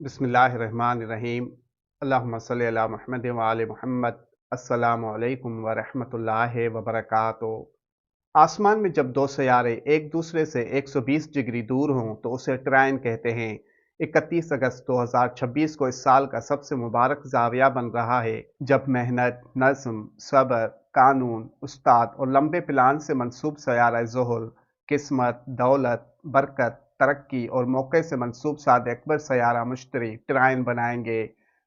बिस्मिल्लाहिर्रहमानिर्रहीम। अल्लाहुम्मा सल्ली अला मुहम्मद व आले मुहम्मद। अस्सलामु अलैकुम व रहमतुल्लाहि व बरकातुहू। आसमान में जब दो सैयारे एक दूसरे से 120 डिग्री दूर हों तो उसे ट्राइन कहते हैं। 31 अगस्त 2026 को इस साल का सबसे मुबारक जाविया बन रहा है, जब मेहनत, नज़्म, सब्र, कानून, उस्ताद और लंबे प्लान से मंसूब सैयारा ज़ुहल, किस्मत, दौलत, बरकत, तरक्की और मौके से मंसूब साद अकबर सैयारा मुश्तरी ट्राइन बनाएंगे।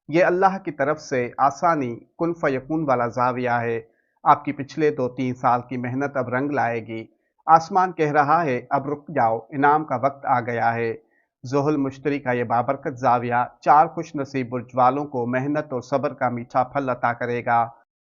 ये अल्लाह की तरफ से आसानी कुन फयकून वाला जाविया है। आपकी पिछले 2-3 साल की मेहनत अब रंग लाएगी। आसमान कह रहा है अब रुक जाओ, इनाम का वक्त आ गया है। ज़ुहल मुश्तरी का ये बाबरकत जाविया 4 खुश नसीब बुर्ज वालों को मेहनत और सब्र का मीठा फल अता करेगा।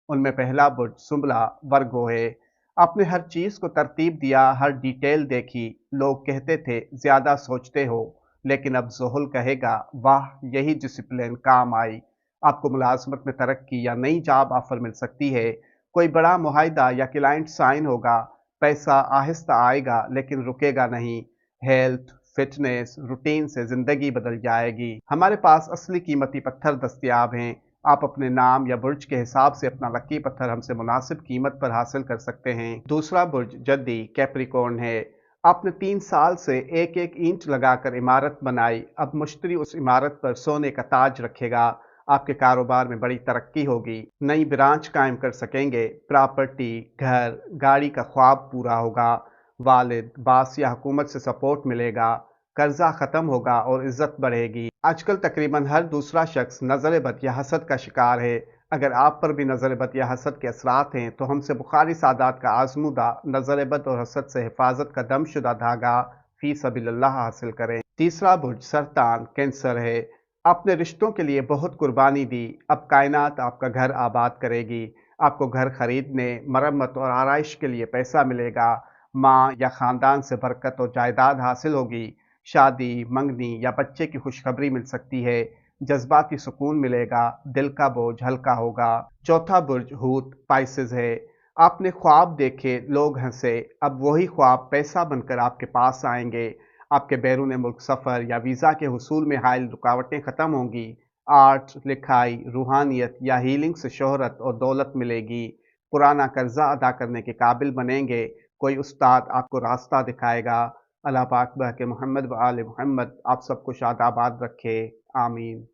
उनमें पहला बुर्ज सुंबला वर्गो है। आपने हर चीज को तरतीब दिया, हर डिटेल देखी। लोग कहते थे ज्यादा सोचते हो, लेकिन अब ज़ुहल कहेगा वाह, यही डिसिप्लिन काम आई। आपको मुलाजमत में तरक्की या नई जॉब ऑफर मिल सकती है। कोई बड़ा मुआहिदा या क्लाइंट साइन होगा। पैसा आहिस्ता आएगा लेकिन रुकेगा नहीं। हेल्थ, फिटनेस, रूटीन से जिंदगी बदल जाएगी। हमारे पास असली कीमती पत्थर दस्तयाब हैं। आप अपने नाम या बुर्ज के हिसाब से अपना लकी पत्थर हमसे मुनासिब कीमत पर हासिल कर सकते हैं। दूसरा बुर्ज जद्दी कैप्रिकॉर्न है। आपने 3 साल से एक एक ईंट लगाकर इमारत बनाई, अब मुश्तरी उस इमारत पर सोने का ताज रखेगा। आपके कारोबार में बड़ी तरक्की होगी, नई ब्रांच कायम कर सकेंगे। प्रॉपर्टी, घर, गाड़ी का ख्वाब पूरा होगा। वालिद, बास या हुकूमत से सपोर्ट मिलेगा। कर्जा खत्म होगा और इज्जत बढ़ेगी। आजकल तकरीबन हर दूसरा शख्स नजर बद या हसद का शिकार है। अगर आप पर भी नजर बद या हसद के असरात हैं तो हमसे बुखारी सादात का आजमूदा नजर बद और हसद से हिफाजत का दमशुदा धागा फी सबिल्लाह हासिल करें। तीसरा बुर्ज सरतान कैंसर है। आपने रिश्तों के लिए बहुत कुर्बानी दी, अब कायनात आपका घर आबाद करेगी। आपको घर खरीदने, मरम्मत और आराइश के लिए पैसा मिलेगा। माँ या खानदान से बरकत और जायदाद हासिल होगी। शादी, मंगनी या बच्चे की खुशखबरी मिल सकती है। जज्बाती सुकून मिलेगा, दिल का बोझ हल्का होगा। चौथा बुर्ज हूत पाइसेस है। आपने ख्वाब देखे, लोग हंसे, अब वही ख्वाब पैसा बनकर आपके पास आएंगे। आपके बैरून मुल्क सफ़र या वीज़ा के हुसूल में हायल रुकावटें ख़त्म होंगी। आर्ट, लिखाई, रूहानियत या हीलिंग से शोहरत और दौलत मिलेगी। पुराना कर्जा अदा करने के काबिल बनेंगे। कोई उस्ताद आपको रास्ता दिखाएगा। अल्लाह पाक बहके मोहम्मद व आले मोहम्मद आप सबको शादाबाद रखे। आमीन।